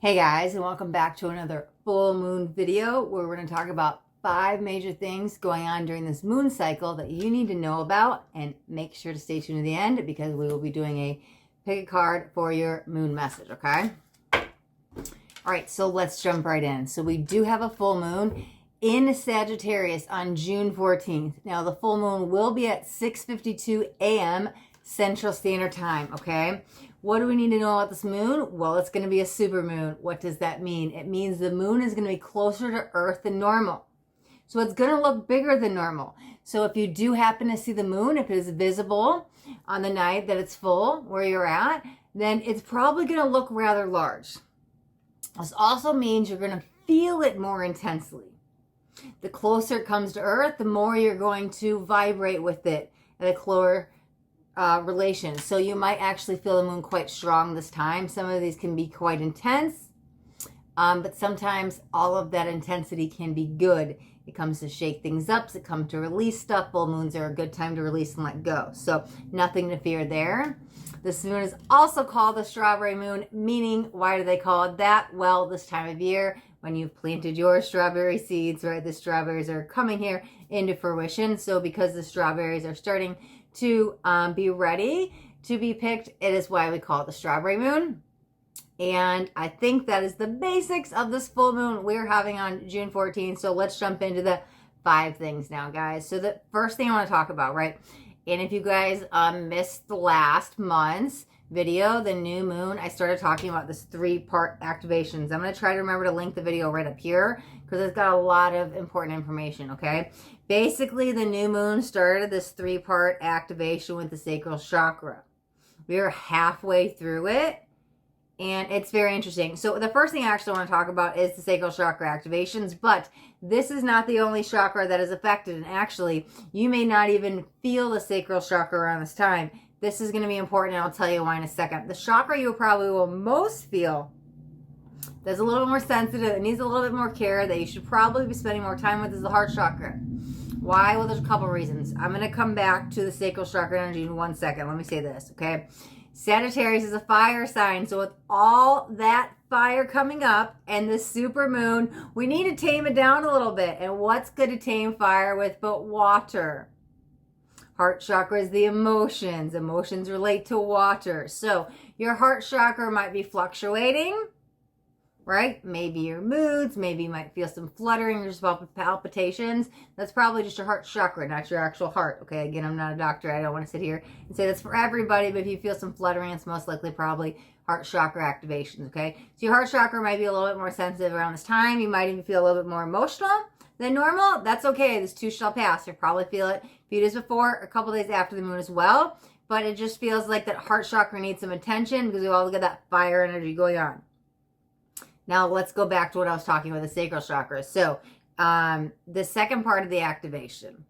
Hey guys, and welcome back to another full moon video where we're going to talk about 5 major things going on during this moon cycle that you need to know about, and make sure to stay tuned to the end because we will be doing a pick a card for your moon message, okay? All right, so let's jump right in. So we do have a full moon in Sagittarius on June 14th. Now the full moon will be at 6:52 a.m. Central Standard Time, okay? What do we need to know about this moon? Well, it's going to be a super moon. What does that mean? It means the moon is going to be closer to Earth than normal. So it's going to look bigger than normal. So if you do happen to see the moon, if it is visible on the night that it's full where you're at, then it's probably going to look rather large. This also means you're going to feel it more intensely. The closer it comes to Earth, the more you're going to vibrate with it at a closer relation. So you might actually feel the moon quite strong this time. Some of these can be quite intense, but sometimes all of that intensity can be good. It comes to shake things up. It comes to release stuff. Full moons are a good time to release and let go. So nothing to fear there. This moon is also called the strawberry moon, meaning why do they call it that? Well, this time of year, when you've planted your strawberry seeds, right, the strawberries are coming here into fruition. So because the strawberries are starting to be ready to be picked, it is why we call it the strawberry moon. And I think that is the basics of this full moon we're having on June 14th. So let's jump into the 5 things now, guys. So the first thing I want to talk about, right? And if you guys missed the last month's video, the new moon, I started talking about this 3-part activations. I'm going to try to remember to link the video right up here because it's got a lot of important information, okay? Basically, the new moon started this 3-part activation with the sacral chakra. We are halfway through it, and it's very interesting. So the first thing I actually want to talk about is the sacral chakra activations, but this is not the only chakra that is affected. And actually, you may not even feel the sacral chakra around this time. This is going to be important, and I'll tell you why in a second. The chakra you probably will most feel that's a little bit more sensitive, it needs a little bit more care, that you should probably be spending more time with, is the heart chakra. Why? Well, there's a couple reasons. I'm going to come back to the sacral chakra energy in 1 second. Let me say this, okay? Sagittarius is a fire sign, so with all that fire coming up and the super moon, we need to tame it down a little bit. And what's good to tame fire with but water? Heart chakra is the emotions. Emotions relate to water. So your heart chakra might be fluctuating, right? Maybe your moods, maybe you might feel some fluttering or just palpitations. That's probably just your heart chakra, not your actual heart. Okay, again, I'm not a doctor. I don't want to sit here and say that's for everybody, but if you feel some fluttering, it's most likely probably heart chakra activations, okay? So your heart chakra might be a little bit more sensitive around this time. You might even feel a little bit more emotional than normal. That's okay. This too shall pass. You'll probably feel it a few days before, a couple days after the moon as well. But it just feels like that heart chakra needs some attention because we all get that fire energy going on. Now let's go back to what I was talking about, the sacral chakra. So the second part of the activation,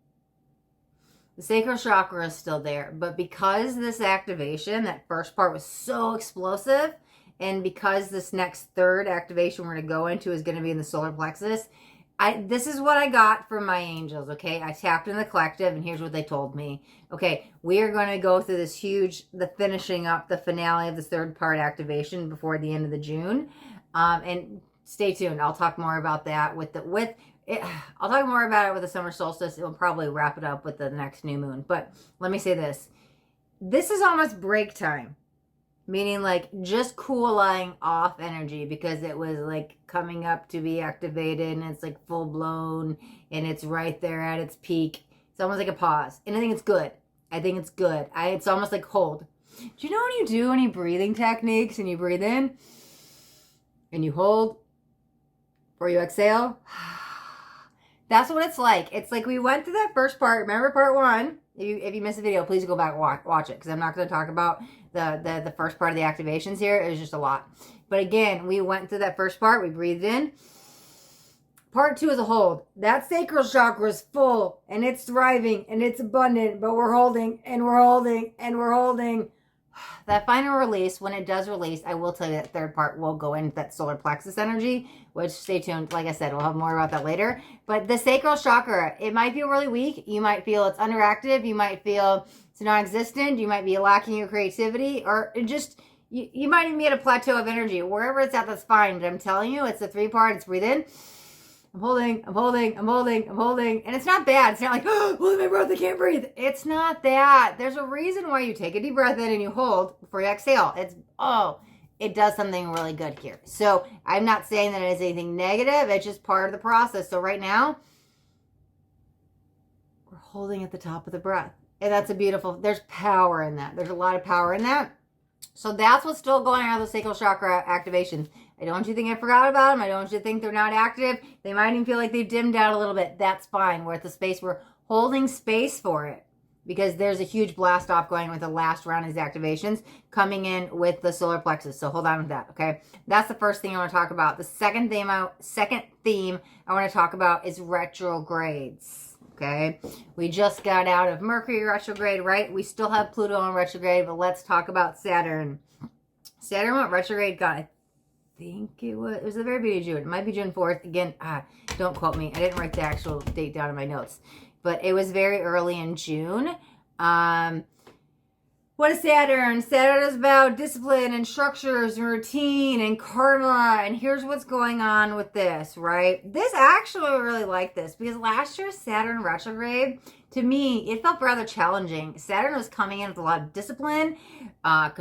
the sacral chakra is still there, but because this activation, that first part was so explosive, and because this next third activation we're going to go into is going to be in the solar plexus, this is what I got from my angels, okay? I tapped in the collective, and here's what they told me. Okay, we are going to go through this the finishing up, the finale of this 3rd part activation before the end of the June. And stay tuned. I'll talk more about that I'll talk more about it with the summer solstice. We'll probably wrap it up with the next new moon. But let me say this. This is almost break time. Meaning like just cooling off energy because it was like coming up to be activated and it's like full blown and it's right there at its peak. It's almost like a pause. And I think it's good. It's almost like hold. Do you know when you do any breathing techniques and you breathe in and you hold or you exhale? That's what it's like. It's like we went through that first part. Remember part 1? If you missed the video, please go back and watch it because I'm not going to talk about the first part of the activations here. It was just a lot. But again, we went through that first part. We breathed in. Part 2 is a hold. That sacral chakra is full and it's thriving and it's abundant, but we're holding and we're holding and we're holding. That final release, when it does release, I will tell you that 3rd part will go into that solar plexus energy, which stay tuned. Like I said, we'll have more about that later. But the sacral chakra, it might feel really weak. You might feel it's underactive. You might feel it's non-existent. You might be lacking your creativity, or it just, You might even be at a plateau of energy. Wherever it's at, that's fine. But I'm telling you, it's a 3-part. It's breathe in. I'm holding. And it's not bad. It's not like, oh, hold my breath, I can't breathe. It's not that. There's a reason why you take a deep breath in and you hold before you exhale. It does something really good here. So I'm not saying that it is anything negative. It's just part of the process. So right now, we're holding at the top of the breath. And that's there's power in that. There's a lot of power in that. So that's what's still going on with the sacral chakra activations. I don't want you to think I forgot about them. I don't want you to think they're not active. They might even feel like they've dimmed out a little bit. That's fine. We're at the space. We're holding space for it because there's a huge blast off going with the last round of these activations coming in with the solar plexus. So hold on with that, okay? That's the first thing I want to talk about. The second theme I want to talk about is retrogrades. Okay, we just got out of Mercury retrograde, right? We still have Pluto in retrograde, but let's talk about Saturn. Saturn went retrograde, I think it was the very beginning of June. It might be June 4th. Again, don't quote me. I didn't write the actual date down in my notes, but it was very early in June. What is Saturn? Saturn is about discipline and structures and routine and karma. And here's what's going on with this, right? This actually, I really like this because last year's Saturn retrograde, to me, it felt rather challenging. Saturn was coming in with a lot of discipline, a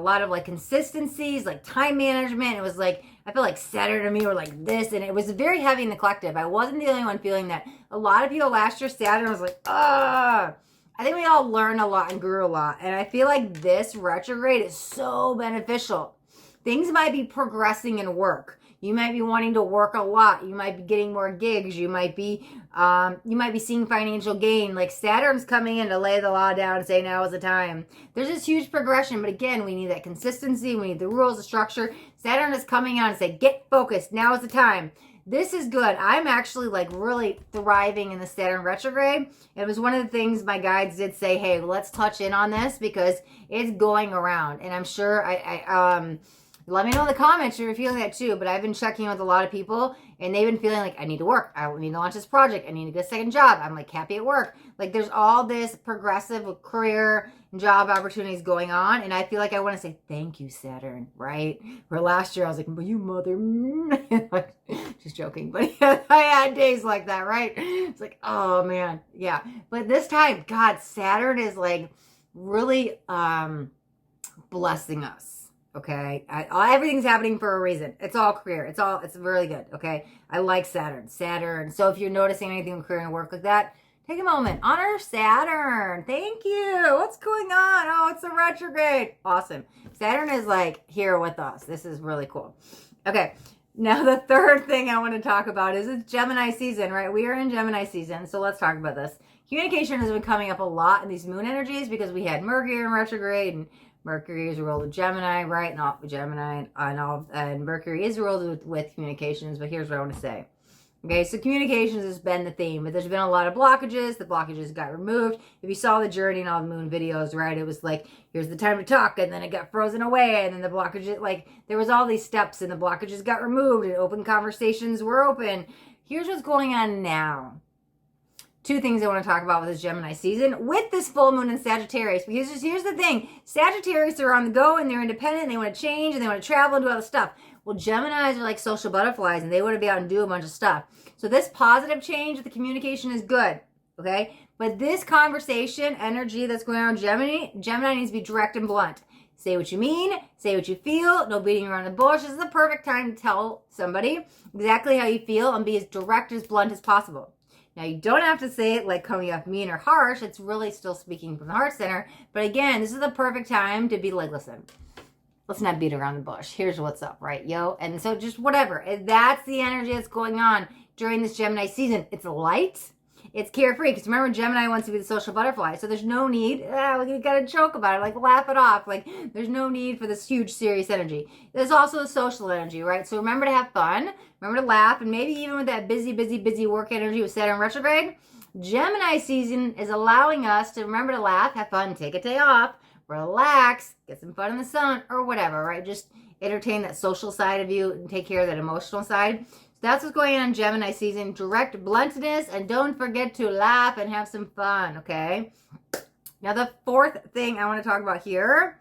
lot of like consistencies, like time management. It was like, I feel like Saturn and me were like this, and it was very heavy in the collective. I wasn't the only one feeling that. A lot of people last year, Saturn was like, I think we all learned a lot and grew a lot. And I feel like this retrograde is so beneficial. Things might be progressing in work. You might be wanting to work a lot. You might be getting more gigs. You might be seeing financial gain. Like Saturn's coming in to lay the law down and say now is the time. There's this huge progression, but again, we need that consistency. We need the rules, the structure. Saturn is coming out and say, get focused. Now is the time. This is good. I'm actually like really thriving in the Saturn retrograde. It was one of the things my guides did say, hey, let's touch in on this because it's going around. And I'm sure let me know in the comments if you're feeling that too. But I've been checking with a lot of people and they've been feeling like I need to work. I need to launch this project. I need to get a second job. I'm like happy at work. Like there's all this progressive career and job opportunities going on. And I feel like I want to say thank you, Saturn, right? Where last year I was like, well, you mother. Just joking. But I had days like that, right? It's like, oh man. Yeah. But this time, God, Saturn is like really blessing us. Okay, everything's happening for a reason. It's all career. It's really good. Okay, I like Saturn. So if you're noticing anything with career and work like that, take a moment. Honor Saturn. Thank you. What's going on? Oh, it's a retrograde. Awesome. Saturn is like here with us. This is really cool. Okay, now the third thing I want to talk about is it's Gemini season, right? We are in Gemini season, so let's talk about this. Communication has been coming up a lot in these moon energies because we had Mercury in retrograde and Mercury is ruled with Gemini, right? Not with Gemini, and Mercury is ruled with communications, but here's what I want to say. Okay, so communications has been the theme, but there's been a lot of blockages. The blockages got removed. If you saw the journey in all the moon videos, right, it was like, here's the time to talk, and then it got frozen away, and then the blockages, like, there was all these steps, and the blockages got removed, and open conversations were open. Here's what's going on now. Two things I want to talk about with this Gemini season with this full moon in Sagittarius. Because here's the thing. Sagittarius are on the go and they're independent and they want to change and they want to travel and do other stuff. Well, Geminis are like social butterflies and they want to be out and do a bunch of stuff. So this positive change with the communication is good. Okay? But this conversation energy that's going on with Gemini needs to be direct and blunt. Say what you mean. Say what you feel. No beating around the bush. This is the perfect time to tell somebody exactly how you feel and be as direct, as blunt as possible. Now, you don't have to say it like coming off mean or harsh. It's really still speaking from the heart center. But again, this is the perfect time to be like, listen, let's not beat around the bush. Here's what's up, right, yo? And so just whatever. And that's the energy that's going on during this Gemini season. It's light. It's carefree. Because remember, Gemini wants to be the social butterfly. So there's no need. You got to joke about it. Like, laugh it off. Like, there's no need for this huge, serious energy. There's also a social energy, right? So remember to have fun. Remember to laugh. And maybe even with that busy work energy with Saturn retrograde, Gemini season is allowing us to remember to laugh, have fun, take a day off, relax, get some fun in the sun, or whatever, right? Just entertain that social side of you and take care of that emotional side. That's what's going on in Gemini season. Direct bluntness, and don't forget to laugh and have some fun, okay? Now, the fourth thing I want to talk about here,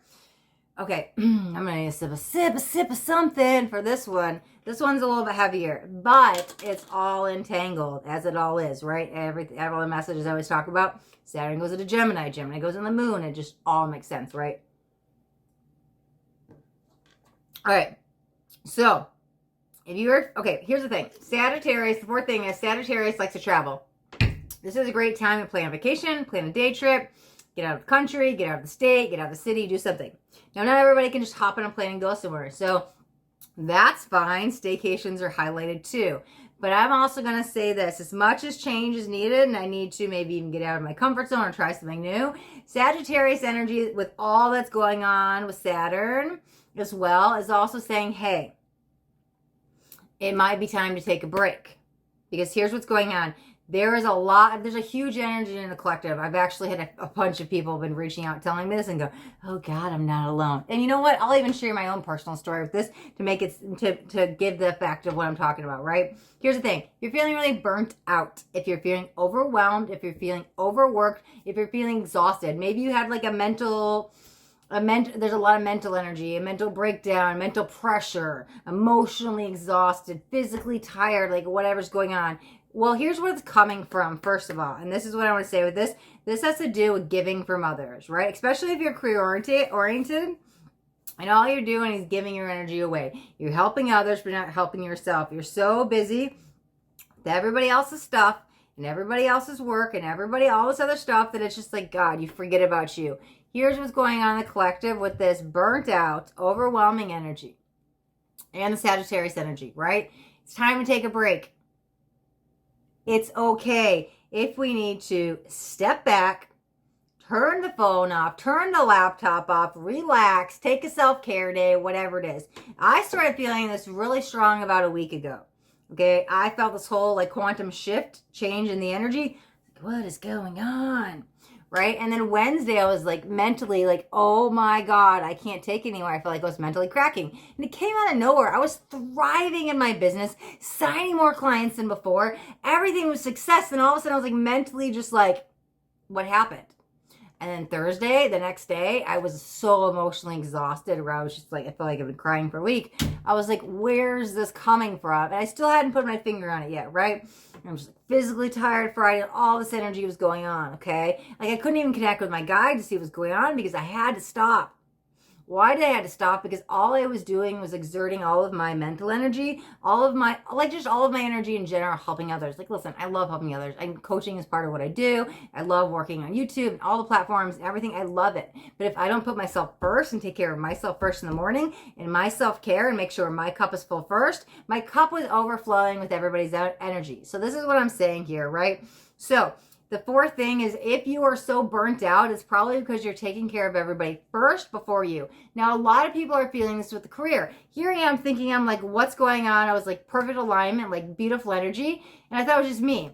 Okay, I'm gonna need a sip of something for this one. This one's a little bit heavier, but it's all entangled, as it all is, right? All the messages I always talk about. Saturn goes into Gemini, Gemini goes in the moon. It just all makes sense, right? All right, so if you're, okay, here's the thing. Sagittarius, the fourth thing is Sagittarius likes to travel. This is a great time to plan a vacation, plan a day trip, get out of the country, get out of the state, get out of the city, do something. Now, not everybody can just hop on a plane and go somewhere. So that's fine. Staycations are highlighted too. But I'm also going to say this. As much as change is needed, and I need to maybe even get out of my comfort zone or try something new, Sagittarius energy, with all that's going on with Saturn as well, is also saying, hey, it might be time to take a break. Because here's what's going on. There's a huge energy in the collective. I've actually had a bunch of people have been reaching out telling me this and go, oh God, I'm not alone. And you know what? I'll even share my own personal story with this to make it, to give the effect of what I'm talking about, right? Here's the thing. If you're feeling really burnt out, if you're feeling overwhelmed, if you're feeling overworked, if you're feeling exhausted, maybe you have like there's a lot of mental energy, a mental breakdown, mental pressure, emotionally exhausted, physically tired, like whatever's going on. Well, here's where it's coming from, first of all. And this is what I want to say with this. This has to do with giving from others, right? Especially if you're career-oriented and all you're doing is giving your energy away. You're helping others, but not helping yourself. You're so busy with everybody else's stuff and everybody else's work and all this other stuff that it's just like, God, you forget about you. Here's what's going on in the collective with this burnt out, overwhelming energy and the Sagittarius energy, right? It's time to take a break. It's okay if we need to step back, turn the phone off, turn the laptop off, relax, take a self-care day, whatever it is. I started feeling this really strong about a week ago. Okay, I felt this whole like quantum shift change in the energy. What is going on? Right? And then Wednesday, I was like mentally like, oh my God, I can't take it anymore. I felt like I was mentally cracking. And it came out of nowhere. I was thriving in my business, signing more clients than before. Everything was success. And all of a sudden I was like mentally just like, what happened? And then Thursday, the next day, I was so emotionally exhausted where I was just like, I felt like I've been crying for a week. I was like, where's this coming from? And I still hadn't put my finger on it yet, right? And I'm just like physically tired Friday and all this energy was going on, okay? Like I couldn't even connect with my guide to see what was going on because I had to stop. Why did I have to stop? Because all I was doing was exerting all of my mental energy, all of my energy in general, helping others. Like, listen, I love helping others. Coaching is part of what I do. I love working on YouTube and all the platforms and everything. I love it. But if I don't put myself first and take care of myself first in the morning and my self-care and make sure my cup is full first, my cup was overflowing with everybody's energy. So this is what I'm saying here, right? So the fourth thing is if you are so burnt out, it's probably because you're taking care of everybody first before you. Now, a lot of people are feeling this with the career. Here I am thinking, I'm like, what's going on? I was like perfect alignment, like beautiful energy. And I thought it was just me,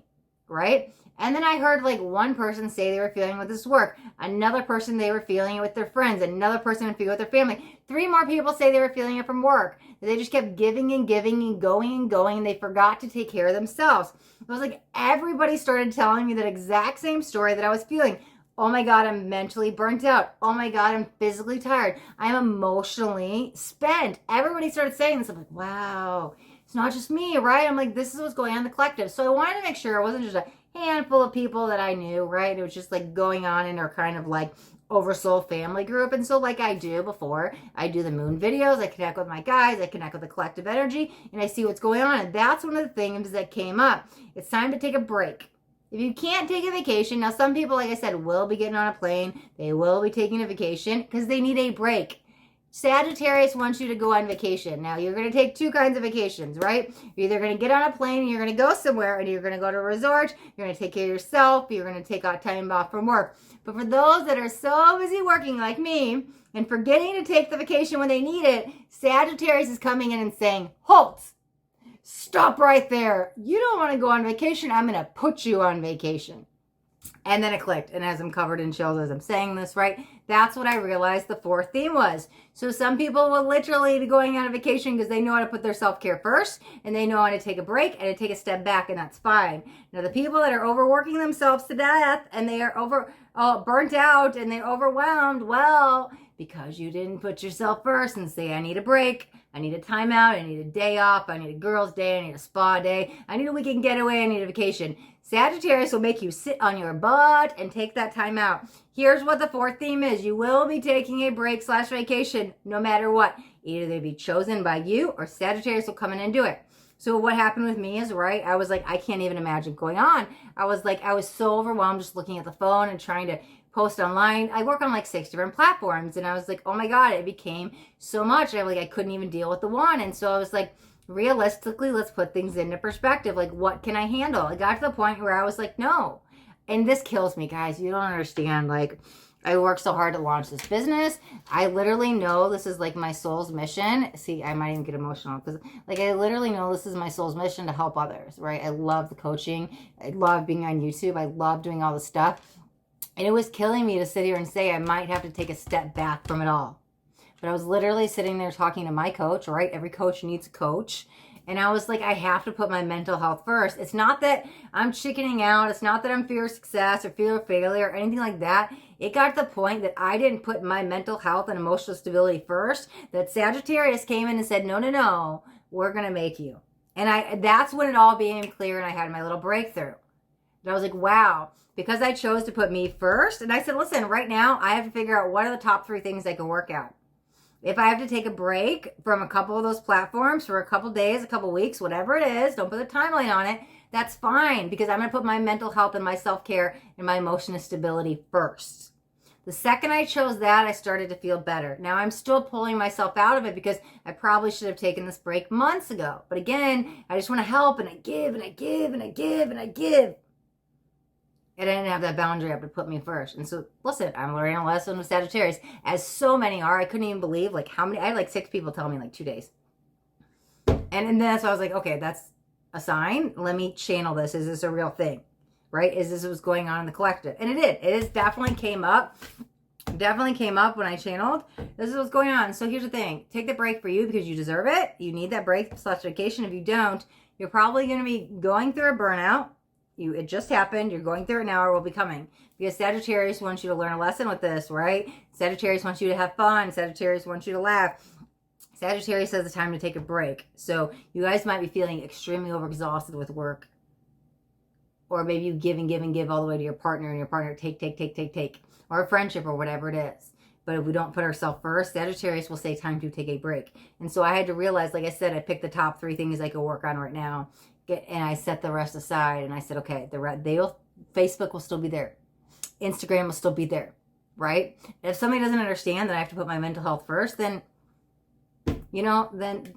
right? And then I heard like one person say they were feeling with this work. Another person, they were feeling it with their friends. Another person would feel it with their family. 3 more people say they were feeling it from work. They just kept giving and giving and going, and they forgot to take care of themselves. It was like everybody started telling me that exact same story that I was feeling. Oh my God, I'm mentally burnt out. Oh my God, I'm physically tired. I'm emotionally spent. Everybody started saying this. I'm like, wow, it's not just me, right? I'm like, this is what's going on in the collective. So I wanted to make sure it wasn't just a handful of people that I knew, right? It was just like going on in our kind of like Oversoul family group. And so like I do before, I do the moon videos, I connect with my guys, I connect with the collective energy, and I see what's going on. And that's one of the things that came up. It's time to take a break. If you can't take a vacation, now some people, like I said, will be getting on a plane. They will be taking a vacation because they need a break. Sagittarius wants you to go on vacation. Now, you're going to take 2 kinds of vacations, right? You're either going to get on a plane and you're going to go somewhere and you're going to go to a resort. You're going to take care of yourself. You're going to take out time off from work. But for those that are so busy working like me and forgetting to take the vacation when they need it, Sagittarius is coming in and saying, halt, stop right there. You don't want to go on vacation. I'm going to put you on vacation. And then it clicked. And as I'm covered in chills as I'm saying this, right? That's what I realized the 4th theme was. So some people will literally be going on a vacation because they know how to put their self-care first and they know how to take a break and to take a step back, and that's fine. Now, the people that are overworking themselves to death and they are burnt out and they're overwhelmed, well, because you didn't put yourself first and say, I need a break, I need a timeout, I need a day off, I need a girl's day, I need a spa day, I need a weekend getaway, I need a vacation. Sagittarius will make you sit on your butt and take that time out. Here's what the fourth theme is. You will be taking a break / vacation no matter what. Either they be chosen by you or Sagittarius will come in and do it. So what happened with me is, right, I was like, I can't even imagine going on. I was so overwhelmed just looking at the phone and trying to post online. I work on like 6 different platforms, and I was like, oh my God, it became so much. I couldn't even deal with the one. And so I was like, realistically, let's put things into perspective. Like, what can I handle? I got to the point where I was like, no. And this kills me, guys. You don't understand. Like, I worked so hard to launch this business. I literally know this is like my soul's mission. See, I might even get emotional because like I literally know this is my soul's mission to help others, right? I love the coaching. I love being on YouTube. I love doing all the stuff. And it was killing me to sit here and say I might have to take a step back from it all. But I was literally sitting there talking to my coach, right? Every coach needs a coach. And I was like, I have to put my mental health first. It's not that I'm chickening out. It's not that I'm fear of success or fear of failure or anything like that. It got to the point that I didn't put my mental health and emotional stability first, that Sagittarius came in and said, no, no, no, we're going to make you. And that's when it all became clear and I had my little breakthrough. And I was like, wow, because I chose to put me first. And I said, listen, right now I have to figure out what are the top 3 things I can work out. If I have to take a break from a couple of those platforms for a couple days, a couple weeks, whatever it is, don't put a timeline on it, that's fine, because I'm going to put my mental health and my self-care and my emotional stability first. The second I chose that, I started to feel better. Now I'm still pulling myself out of it because I probably should have taken this break months ago. But again, I just want to help, and I give and I give and I give and I give. And I didn't have that boundary up to put me first. And so, listen, I'm learning a lesson with Sagittarius, as so many are. I couldn't even believe, like, how many. I had, like, 6 people tell me in, like, 2 days. And then so I was like, okay, that's a sign. Let me channel this. Is this a real thing? Right? Is this what's going on in the collective? And it did. It is definitely came up. Definitely came up when I channeled. This is what's going on. So here's the thing. Take the break for you because you deserve it. You need that break / vacation. If you don't, you're probably going to be going through a burnout. It just happened. You're going through it now or will be coming. Because Sagittarius wants you to learn a lesson with this, right? Sagittarius wants you to have fun. Sagittarius wants you to laugh. Sagittarius says it's time to take a break. So you guys might be feeling extremely overexhausted with work. Or maybe you give and give and give all the way to your partner, and your partner take. Or a friendship or whatever it is. But if we don't put ourselves first, Sagittarius will say time to take a break. And so I had to realize, like I said, I picked the top 3 things I could work on right now. And I set the rest aside, and I said, okay, Facebook will still be there. Instagram will still be there, right? If somebody doesn't understand that I have to put my mental health first, then, then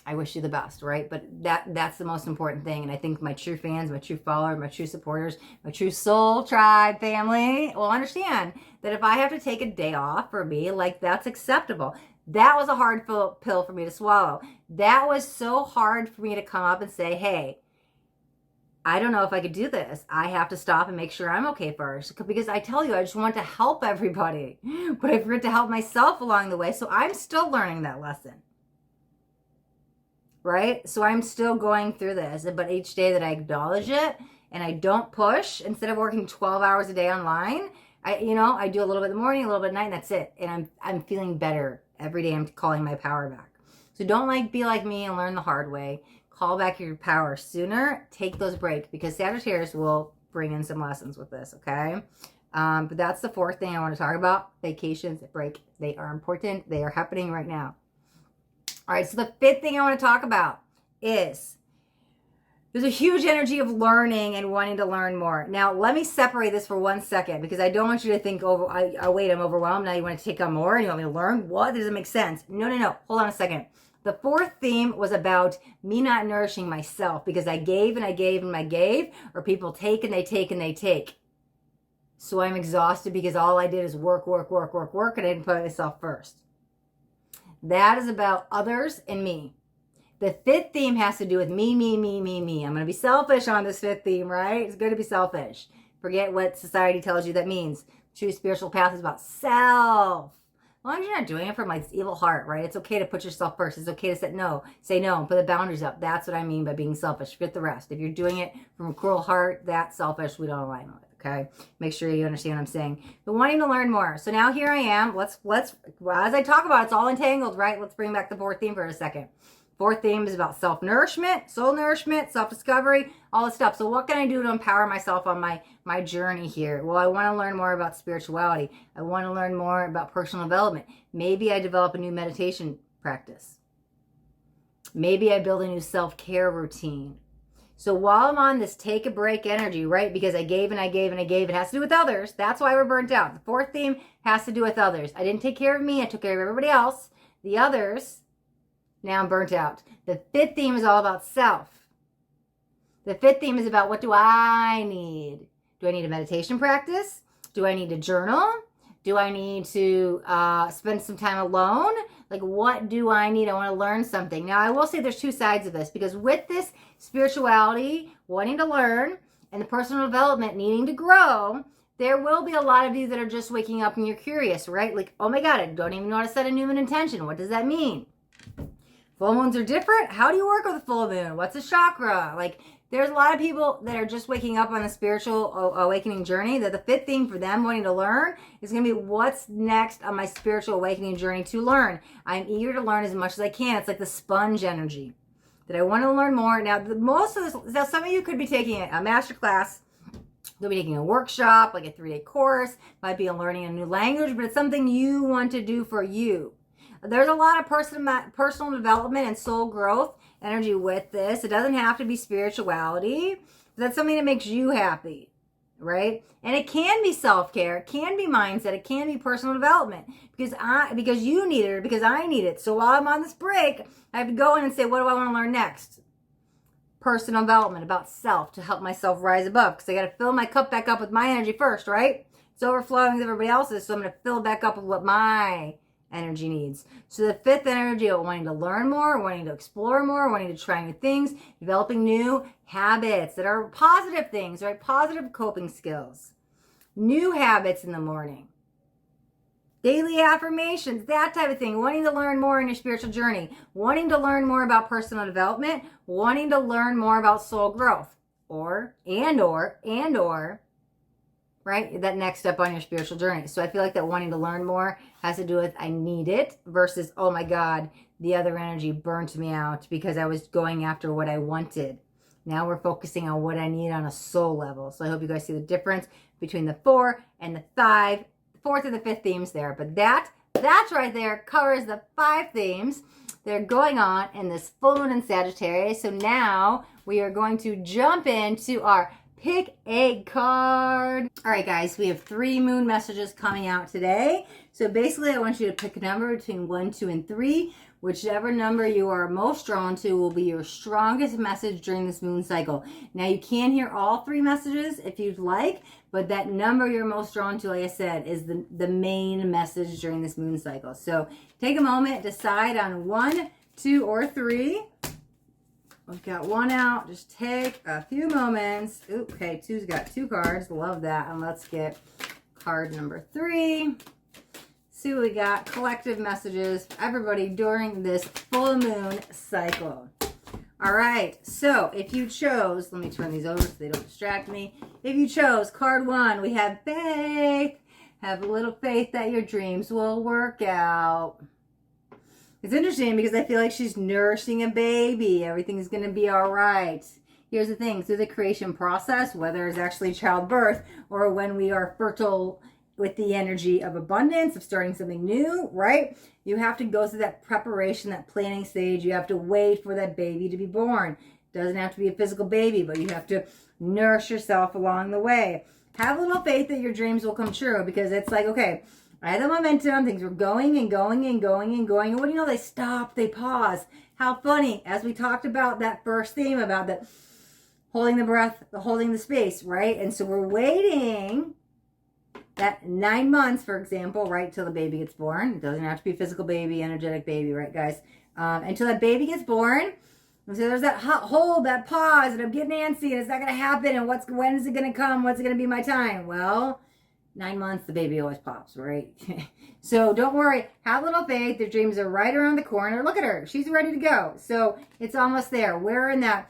I wish you the best, right? But that's the most important thing. And I think my true fans, my true followers, my true supporters, my true soul tribe family will understand that if I have to take a day off for me, like, that's acceptable. That was a hard pill for me to swallow. That was so hard for me to come up and say, hey, I don't know if I could do this. I have to stop and make sure I'm okay first. Because I tell you, I just want to help everybody. But I forget to help myself along the way. So I'm still learning that lesson. Right? So I'm still going through this. But each day that I acknowledge it and I don't push, instead of working 12 hours a day online, I do a little bit in the morning, a little bit at night, and that's it. And I'm feeling better. Every day I'm calling my power back. So don't be like me and learn the hard way. Call back your power sooner. Take those breaks, because Sagittarius will bring in some lessons with this, okay? But that's the 4th thing I want to talk about. Vacations, break. They are important. They are happening right now. All right, so the 5th thing I want to talk about is there's a huge energy of learning and wanting to learn more. Now, let me separate this for 1 second, because I don't want you to think, wait, I'm overwhelmed. Now you want to take on more and you want me to learn? What? Does it make sense? No. Hold on a second. The 4th theme was about me not nourishing myself because I gave and I gave and I gave, or people take and they take and they take. So I'm exhausted because all I did is work, and I didn't put myself first. That is about others and me. The 5th theme has to do with me. I'm going to be selfish on this 5th theme, right? It's good to be selfish. Forget what society tells you that means. True spiritual path is about self. As long as you're not doing it from this evil heart, right? It's okay to put yourself first. It's okay to say no, and put the boundaries up. That's what I mean by being selfish. Forget the rest. If you're doing it from a cruel heart, that's selfish. We don't align with it, okay? Make sure you understand what I'm saying. But wanting to learn more. So now here I am. Let's as I talk about it, it's all entangled, right? Let's bring back the fourth theme for a second. Fourth theme is about self-nourishment, soul nourishment, self-discovery, all this stuff. So what can I do to empower myself on my journey here? Well, I want to learn more about spirituality. I want to learn more about personal development. Maybe I develop a new meditation practice. Maybe I build a new self-care routine. So while I'm on this take a break energy, right? Because I gave and I gave and I gave, it has to do with others. That's why we're burnt out. The fourth theme has to do with others. I didn't take care of me. I took care of everybody else. The others, now I'm burnt out. The fifth theme is all about self. The fifth theme is about what do I need? Do I need a meditation practice? Do I need to journal? Do I need to spend some time alone? Like, what do I need? I want to learn something. Now, I will say there's two sides of this, because with this spirituality, wanting to learn, and the personal development needing to grow, there will be a lot of you that are just waking up and you're curious, right? Like, oh my God, I don't even know how to set a new moon intention. What does that mean? Full moons are different. How do you work with a full moon? What's a chakra? Like, there's a lot of people that are just waking up on a spiritual awakening journey, that the fifth thing for them wanting to learn is going to be what's next on my spiritual awakening journey to learn. I'm eager to learn as much as I can. It's like the sponge energy that I want to learn more. Now, most of this, now some of you could be taking a master class, you'll be taking a workshop, like a 3-day course, might be learning a new language, but it's something you want to do for you. There's a lot of personal development and soul growth energy with this. It doesn't have to be spirituality. That's something that makes you happy, right? And it can be self-care. It can be mindset. It can be personal development because you need it or because I need it. So while I'm on this break, I have to go in and say, what do I want to learn next? Personal development, about self, to help myself rise above, because I got to fill my cup back up with my energy first, right? It's overflowing with everybody else's, so I'm going to fill back up with what my energy needs. So the fifth energy of wanting to learn more, wanting to explore more, wanting to try new things, developing new habits that are positive things, right? Positive coping skills, new habits in the morning, daily affirmations, that type of thing. Wanting to learn more in your spiritual journey, wanting to learn more about personal development, wanting to learn more about soul growth, or right? That next step on your spiritual journey. So I feel like that wanting to learn more has to do with I need it versus, oh my God, the other energy burnt me out because I was going after what I wanted. Now we're focusing on what I need on a soul level. So I hope you guys see the difference between the 4 and the 5, the 4th and the 5th themes there. But that's right there covers the 5 themes that are going on in this full moon in Sagittarius. So now we are going to jump into our pick a card. All right, guys, we have 3 moon messages coming out today. So basically, I want you to pick a number between 1, 2, and 3. Whichever number you are most drawn to will be your strongest message during this moon cycle. Now, you can hear all 3 messages if you'd like, but that number you're most drawn to, like I said, is the main message during this moon cycle. So take a moment, decide on 1, 2, or 3. We've got 1 out. Just take a few moments. Okay, 2's got 2 cards. Love that. And let's get card number 3. See what we got. Collective messages for everybody during this full moon cycle. All right. So if you chose, let me turn these over so they don't distract me. If you chose card 1, we have faith. Have a little faith that your dreams will work out. It's interesting because I feel like she's nourishing a baby. Everything's going to be all right. Here's the thing. Through the creation process, whether it's actually childbirth or when we are fertile with the energy of abundance, of starting something new, right? You have to go through that preparation, that planning stage. You have to wait for that baby to be born. It doesn't have to be a physical baby, but you have to nourish yourself along the way. Have a little faith that your dreams will come true, because it's like, okay, I had the momentum, things were going and going and going and going. And what do you know? They stop, they pause. How funny. As we talked about that first theme about the holding the breath, holding the space, right? And so we're waiting that 9 months, for example, right, till the baby gets born. It doesn't have to be a physical baby, energetic baby, right, guys? Until that baby gets born. And so there's that hold, that pause, and I'm getting antsy, and it's not going to happen, and when is it going to come? What's it going to be my time? Well, 9 months, the baby always pops, right? So don't worry. Have a little faith. The dreams are right around the corner. Look at her. She's ready to go. So it's almost there. We're in that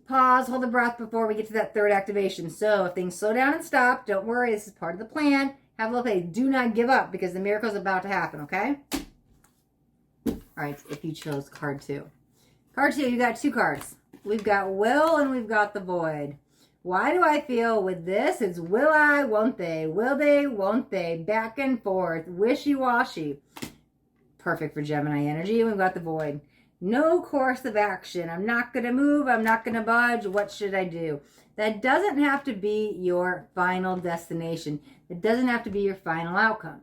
pause, hold the breath before we get to that third activation. So if things slow down and stop, don't worry. This is part of the plan. Have a little faith. Do not give up because the miracle is about to happen, okay? All right, if you chose card 2. Card 2, you got 2 cards. We've got will and we've got the void. Why do I feel with this? It's will I, won't they? Will they, won't they? Back and forth, wishy-washy. Perfect for Gemini energy. We've got the void. No course of action. I'm not going to move. I'm not going to budge. What should I do? That doesn't have to be your final destination. It doesn't have to be your final outcome.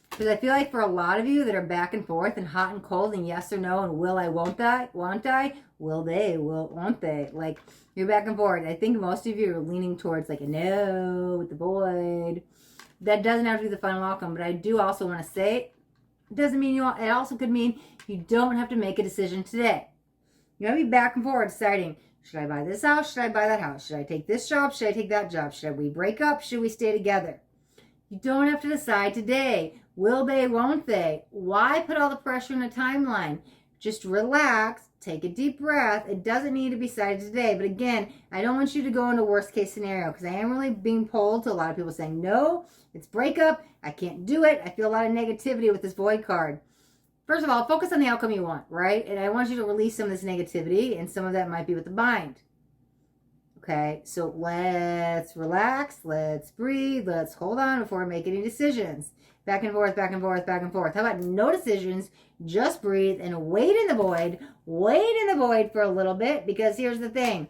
Because I feel like for a lot of you that are back and forth and hot and cold and yes or no and will I, won't I, will they, won't they? Like you're back and forth. I think most of you are leaning towards like a no with the void. That doesn't have to be the final outcome. But I do also want to say it doesn't mean you want, it also could mean you don't have to make a decision today. You gotta be back and forth deciding, should I buy this house? Should I buy that house? Should I take this job? Should I take that job? Should we break up? Should we stay together? You don't have to decide today. Will they, won't they? Why put all the pressure in a timeline? Just relax, take a deep breath. It doesn't need to be decided today. But again, I don't want you to go into worst case scenario because I am really being pulled to a lot of people saying, no, it's breakup. I can't do it. I feel a lot of negativity with this void card. First of all, focus on the outcome you want, right? And I want you to release some of this negativity, and some of that might be with the mind. Okay, so let's relax, let's breathe, let's hold on before we make any decisions. Back and forth, back and forth, back and forth. How about no decisions, just breathe and wait in the void. Wait in the void for a little bit, because here's the thing.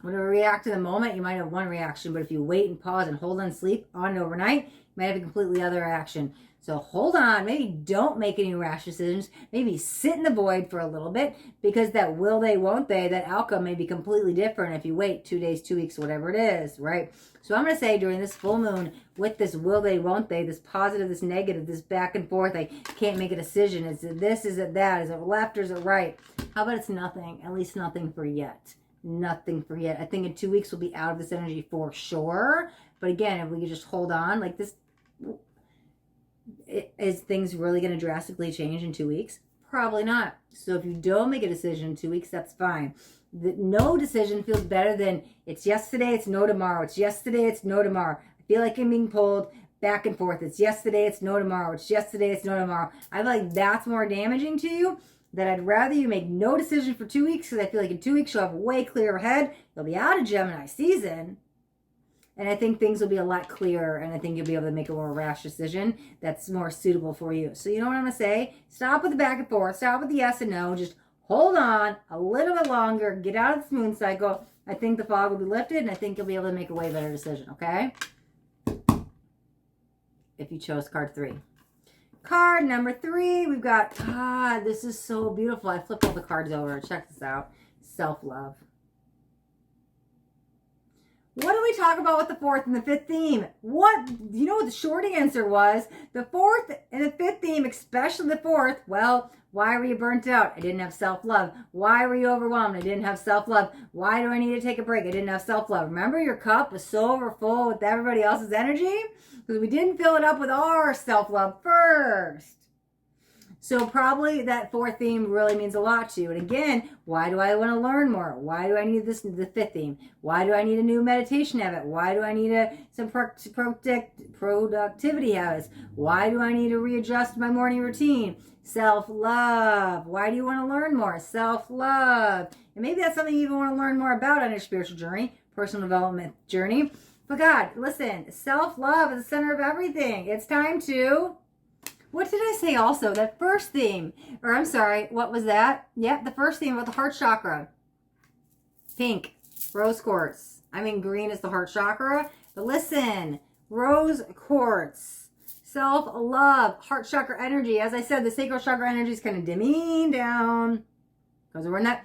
When you react to the moment, you might have one reaction, but if you wait and pause and hold on, sleep on overnight, you might have a completely other action. So hold on, maybe don't make any rash decisions, maybe sit in the void for a little bit, because that will they, won't they, that outcome may be completely different if you wait 2 days, 2 weeks, whatever it is, right? So I'm going to say during this full moon, with this will they, won't they, this positive, this negative, this back and forth, I can't make a decision, is it this, is it that, is it left or is it right? How about it's nothing, at least nothing for yet. Nothing for yet. I think in 2 weeks we'll be out of this energy for sure. But again, if we could just hold on like this, is things really going to drastically change in 2 weeks? Probably not. So if you don't make a decision in 2 weeks, that's fine. No decision feels better than it's yes today, it's no tomorrow. It's yes today, it's no tomorrow. I feel like I'm being pulled back and forth. It's yes today, it's no tomorrow. It's yes today, it's no tomorrow. I feel like that's more damaging to you. That I'd rather you make no decision for 2 weeks, because I feel like in 2 weeks you'll have a way clearer head. You'll be out of Gemini season. And I think things will be a lot clearer, and I think you'll be able to make a more rash decision that's more suitable for you. So you know what I'm going to say? Stop with the back and forth. Stop with the yes and no. Just hold on a little bit longer. Get out of this moon cycle. I think the fog will be lifted, and I think you'll be able to make a way better decision, okay? If you chose card 3. Card number 3, we've got, this is so beautiful. I flipped all the cards over. Check this out. Self-love. What do we talk about with the 4th and the 5th theme? What, you know what the short answer was? The 4th and the 5th theme, especially the 4th, well, why were you burnt out? I didn't have self-love. Why were you overwhelmed? I didn't have self-love. Why do I need to take a break? I didn't have self-love. Remember, your cup was so overfull with everybody else's energy? Because we didn't fill it up with our self-love first. So probably that 4th theme really means a lot to you. And again, why do I want to learn more? Why do I need the 5th theme? Why do I need a new meditation habit? Why do I need some productivity habits? Why do I need to readjust my morning routine? Self-love. Why do you want to learn more? Self-love. And maybe that's something you even want to learn more about on your spiritual journey, personal development journey. But God, listen, self-love is the center of everything. It's time to... What did I say also? That first theme, or I'm sorry, what was that? Yep, the first theme about the heart chakra. Pink, rose quartz. I mean, green is the heart chakra. But listen, rose quartz, self-love, heart chakra energy. As I said, the sacral chakra energy is kind of dimming down because we're in that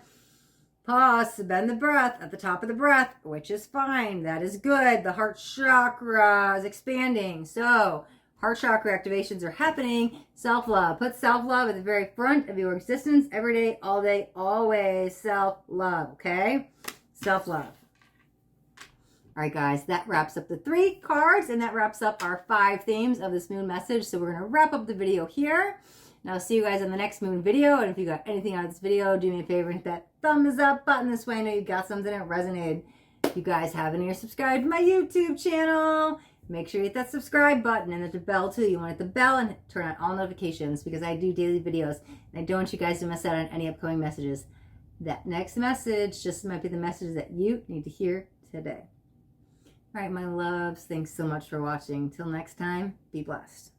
pause, bend the breath at the top of the breath, which is fine. That is good. The heart chakra is expanding. So, heart chakra activations are happening. Self-love. Put self-love at the very front of your existence every day, all day, always. Self-love, okay? Self-love. All right, guys, that wraps up the 3 cards, and that wraps up our 5 themes of this moon message. So we're going to wrap up the video here. And I'll see you guys in the next moon video. And if you got anything out of this video, do me a favor and hit that thumbs up button. This way I know you got something that resonated. If you guys haven't yet subscribed to my YouTube channel, make sure you hit that subscribe button and hit the bell too. You want to hit the bell and turn on all notifications because I do daily videos. And I don't want you guys to miss out on any upcoming messages. That next message just might be the message that you need to hear today. All right, my loves, thanks so much for watching. Till next time, be blessed.